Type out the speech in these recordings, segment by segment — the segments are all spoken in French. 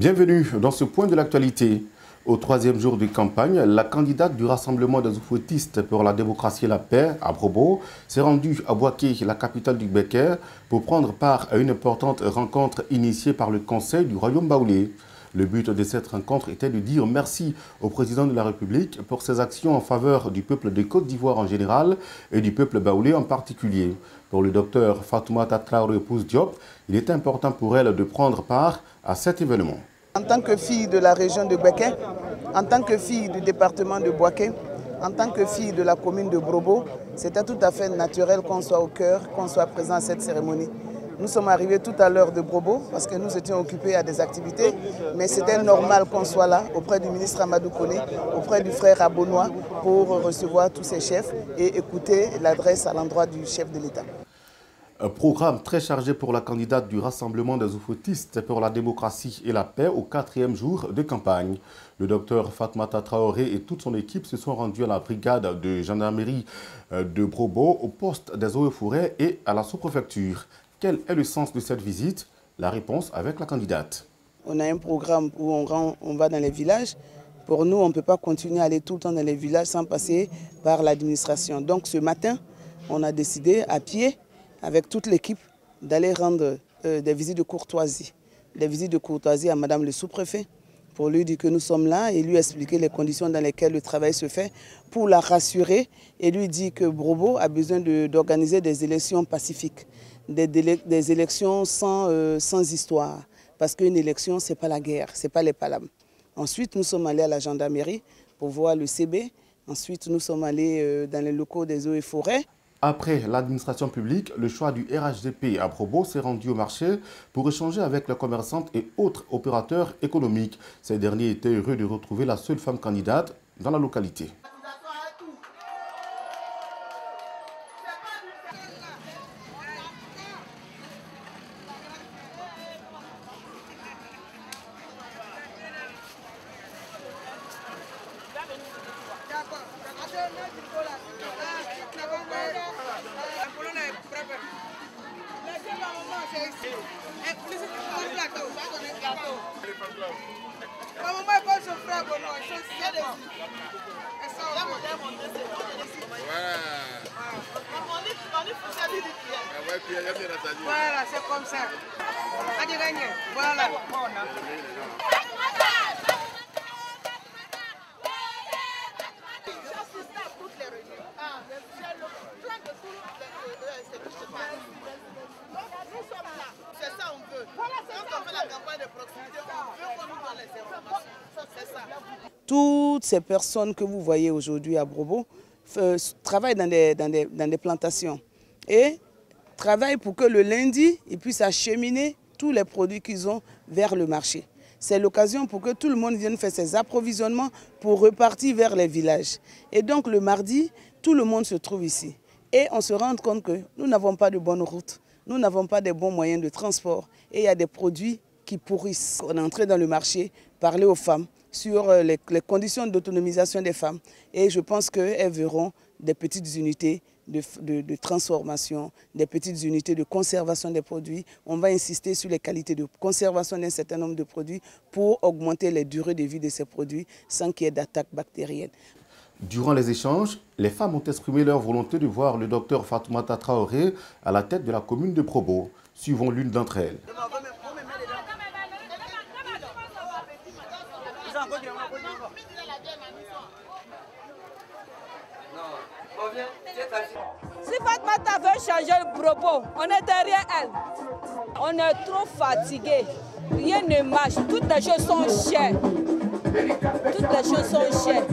Bienvenue dans ce point de l'actualité. Au troisième jour de campagne, la candidate du Rassemblement des oufouettistes pour la démocratie et la paix, à Brobo, s'est rendue à Bouaké, la capitale du Béker, pour prendre part à une importante rencontre initiée par le Conseil du Royaume baoulé. Le but de cette rencontre était de dire merci au président de la République pour ses actions en faveur du peuple de Côte d'Ivoire en général et du peuple baoulé en particulier. Pour le docteur Fatoumata Traoré Pousse Diop, il est important pour elle de prendre part à cet événement. En tant que fille de la région de Béker, en tant que fille du département de Bouaké, en tant que fille de la commune de Brobo, c'était tout à fait naturel qu'on soit au cœur, qu'on soit présent à cette cérémonie. Nous sommes arrivés tout à l'heure de Brobo parce que nous étions occupés à des activités, mais c'était normal qu'on soit là auprès du ministre Amadou Koné, auprès du frère Abonois pour recevoir tous ces chefs et écouter l'adresse à l'endroit du chef de l'État. Un programme très chargé pour la candidate du Rassemblement des oufouettistes pour la démocratie et la paix au 4e jour de campagne. Le docteur Fatoumata Traoré et toute son équipe se sont rendus à la brigade de gendarmerie de Brobo, au poste des eaux et forêts et à la sous-préfecture. Quel est le sens de cette visite? La réponse avec la candidate. On a un programme où on va dans les villages. Pour nous, on ne peut pas continuer à aller tout le temps dans les villages sans passer par l'administration. Donc ce matin, on a décidé à pied, avec toute l'équipe, d'aller rendre des visites de courtoisie. Des visites de courtoisie à Madame le sous-préfet, pour lui dire que nous sommes là et lui expliquer les conditions dans lesquelles le travail se fait, pour la rassurer et lui dire que Brobo a besoin d'organiser des élections pacifiques, des élections sans histoire. Parce qu'une élection, ce n'est pas la guerre, ce n'est pas les palabres. Ensuite, nous sommes allés à la gendarmerie pour voir le CB. Ensuite, nous sommes allés dans les locaux des eaux et forêts. Après l'administration publique, le choix du RHDP à Brobo s'est rendu au marché pour échanger avec les commerçantes et autres opérateurs économiques. Ces derniers étaient heureux de retrouver la seule femme candidate dans la localité. Voilà, c'est comme ça. Voilà. C'est ça on veut. Quand on fait la campagne de proximité, on veut qu'on nous donne les informations. C'est ça. Toutes ces personnes que vous voyez aujourd'hui à Brobo travaillent dans des plantations et travaillent pour que le lundi, ils puissent acheminer tous les produits qu'ils ont vers le marché. C'est l'occasion pour que tout le monde vienne faire ses approvisionnements pour repartir vers les villages. Et donc le mardi, tout le monde se trouve ici. Et on se rend compte que nous n'avons pas de bonnes routes, nous n'avons pas de bons moyens de transport. Et il y a des produits qui pourrissent. On est entré dans le marché, parler aux femmes sur les conditions d'autonomisation des femmes. Et je pense qu'elles verront des petites unités de transformation, des petites unités de conservation des produits. On va insister sur les qualités de conservation d'un certain nombre de produits pour augmenter les durées de vie de ces produits sans qu'il y ait d'attaque bactérienne. Durant les échanges, les femmes ont exprimé leur volonté de voir le docteur Fatoumata Traoré à la tête de la commune de Brobo. Suivons l'une d'entre elles. Si Fatoumata veut changer le Brobo, on est derrière elle. On est trop fatigué. Rien ne marche. Toutes les choses sont chères. Toutes les choses sont chères.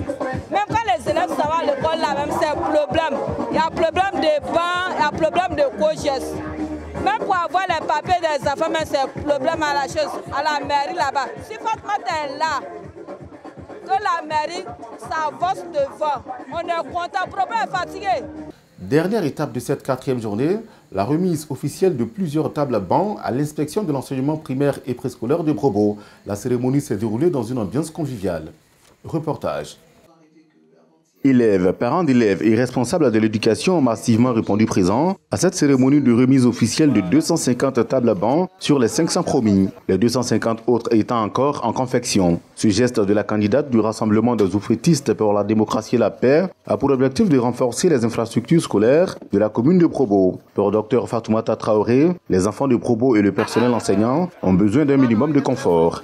Même quand les élèves savent à l'école, là, même c'est un problème. Il y a un problème de banc, il y a un problème de co-gestes. Même pour avoir les papiers des enfants, c'est un problème à la mairie là-bas. Si Fatoumata est là, que la mairie s'avance devant, on est content, le problème est fatigué. Dernière étape de cette 4e journée, la remise officielle de plusieurs tables bancs à l'inspection de l'enseignement primaire et préscolaire de Brobo. La cérémonie s'est déroulée dans une ambiance conviviale. Reportage. Élèves, parents d'élèves et responsables de l'éducation ont massivement répondu présents à cette cérémonie de remise officielle de 250 tables à bancs sur les 500 promis, les 250 autres étant encore en confection. Ce geste de la candidate du Rassemblement des oufouettistes pour la démocratie et la paix a pour objectif de renforcer les infrastructures scolaires de la commune de Probo. Pour Dr Fatoumata Traoré, les enfants de Probo et le personnel enseignant ont besoin d'un minimum de confort.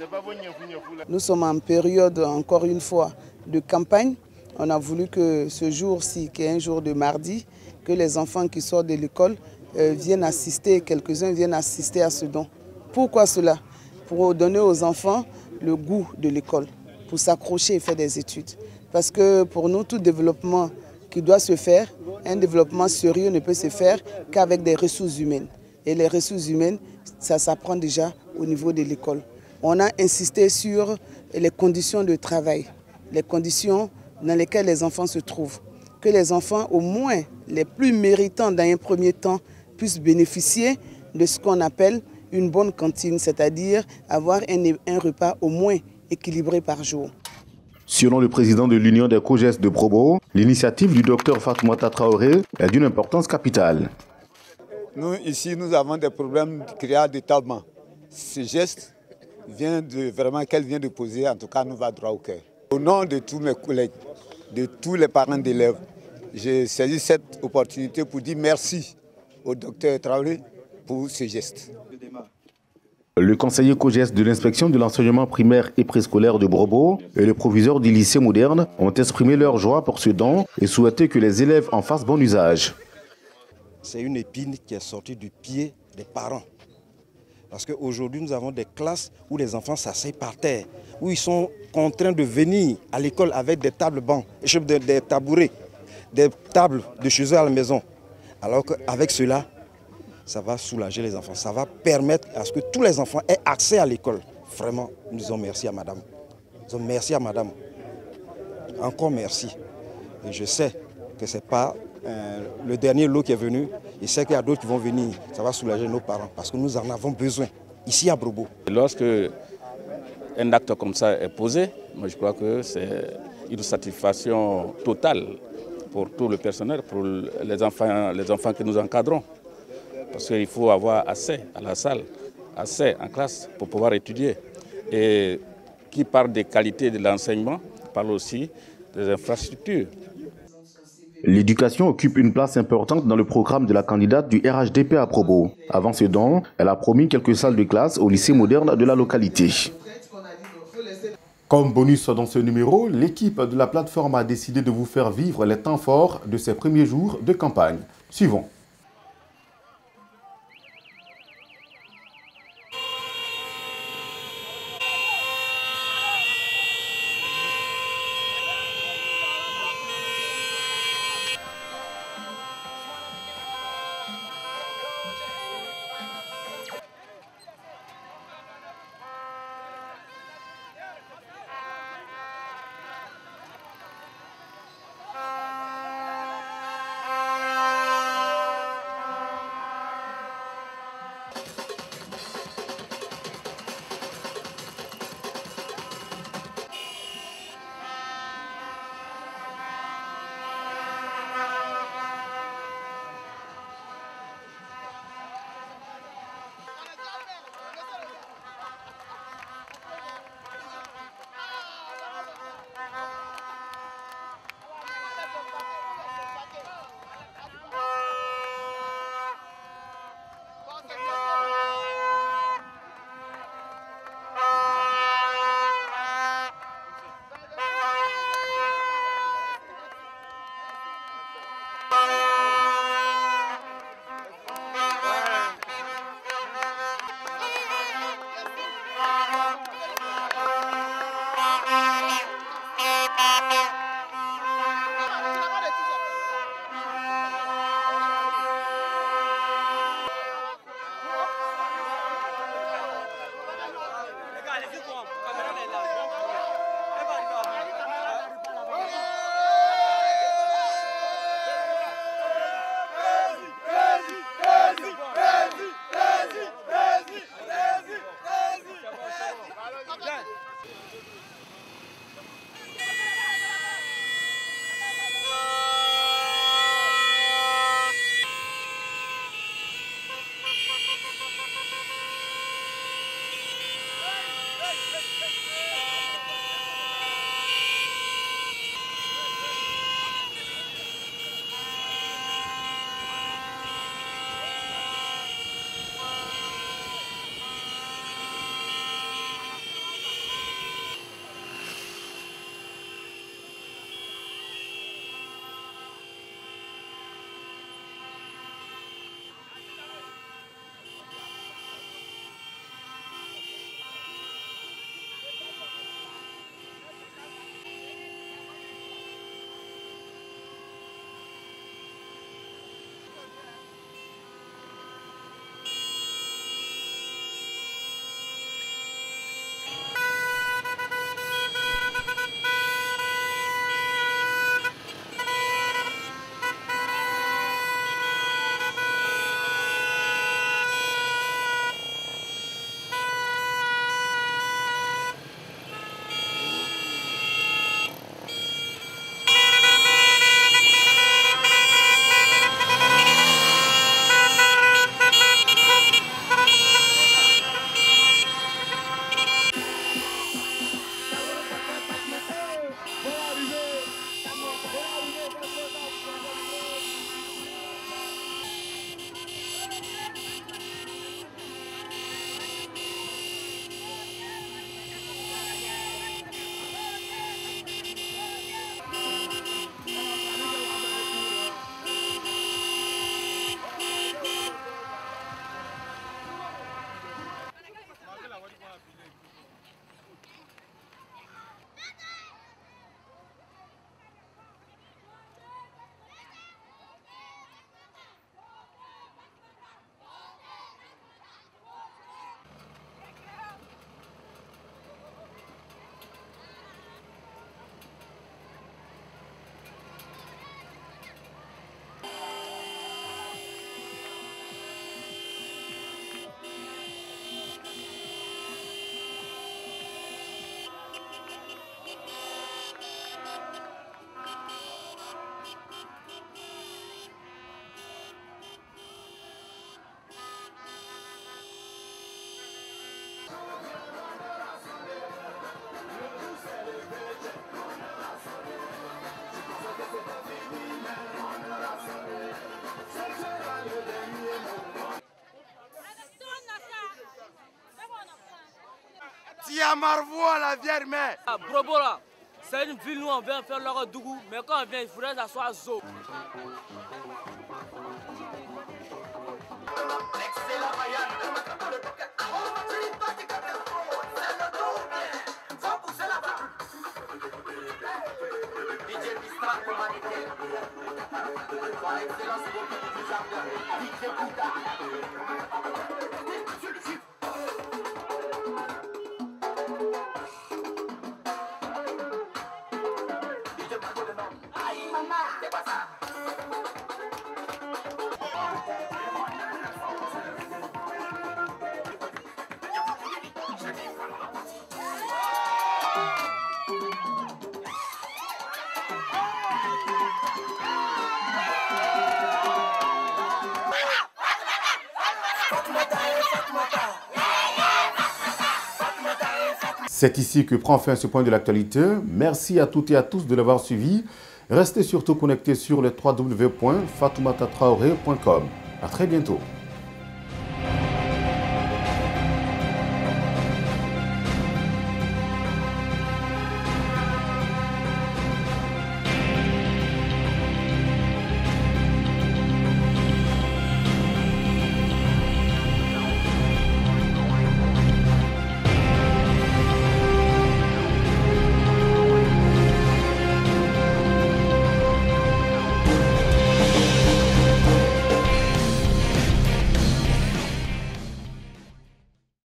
Nous sommes en période, encore une fois, de campagne. On a voulu que ce jour-ci, qui est un jour de mardi, que les enfants qui sortent de l'école viennent assister, quelques-uns viennent assister à ce don. Pourquoi cela? Pour donner aux enfants le goût de l'école, pour s'accrocher et faire des études. Parce que pour nous, tout développement qui doit se faire, un développement sérieux ne peut se faire qu'avec des ressources humaines. Et les ressources humaines, ça s'apprend déjà au niveau de l'école. On a insisté sur les conditions de travail, les conditions dans lesquels les enfants se trouvent. Que les enfants, au moins les plus méritants dans un premier temps, puissent bénéficier de ce qu'on appelle une bonne cantine, c'est-à-dire avoir un repas au moins équilibré par jour. Selon le président de l'Union des COGES de Probo, l'initiative du docteur Fatoumata Traoré est d'une importance capitale. Nous, ici, nous avons des problèmes de création d'établement. Ce geste qu'elle vient de poser, en tout cas, nous va droit au cœur. Au nom de tous mes collègues, de tous les parents d'élèves, j'ai saisi cette opportunité pour dire merci au docteur Traoré pour ce geste. Le conseiller COGES de l'inspection de l'enseignement primaire et préscolaire de Probo et le proviseur du lycée moderne ont exprimé leur joie pour ce don et souhaité que les élèves en fassent bon usage. C'est une épine qui est sortie du pied des parents. Parce qu'aujourd'hui, nous avons des classes où les enfants s'asseyent par terre, où ils sont contraints de venir à l'école avec des tables bancs, des tabourets, des tables de chez eux à la maison. Alors qu'avec cela, ça va soulager les enfants. Ça va permettre à ce que tous les enfants aient accès à l'école. Vraiment, nous disons merci à madame. Nous disons merci à madame. Encore merci. Et je sais que ce n'est pas le dernier lot qui est venu. Je sais qu'il y a d'autres qui vont venir. Ça va soulager nos parents parce que nous en avons besoin ici à Probo. Lorsque un acte comme ça est posé, moi je crois que c'est une satisfaction totale pour tout le personnel, pour les enfants que nous encadrons. Parce qu'il faut avoir assez à la salle, assez en classe pour pouvoir étudier. Et qui parle des qualités de l'enseignement, parle aussi des infrastructures. L'éducation occupe une place importante dans le programme de la candidate du RHDP à Probo. Avant ce don, elle a promis quelques salles de classe au lycée moderne de la localité. Comme bonus dans ce numéro, l'équipe de la plateforme a décidé de vous faire vivre les temps forts de ses premiers jours de campagne. Suivons. Tiamarvo à la vierge mère. Brobo là, c'est une ville où on vient faire leur dougou, mais quand on vient, il faudrait que ça soit zo. C'est ici que prend fin ce point de l'actualité. Merci à toutes et à tous de l'avoir suivi. Restez surtout connectés sur le www.fatoumatatraoré.com. À très bientôt.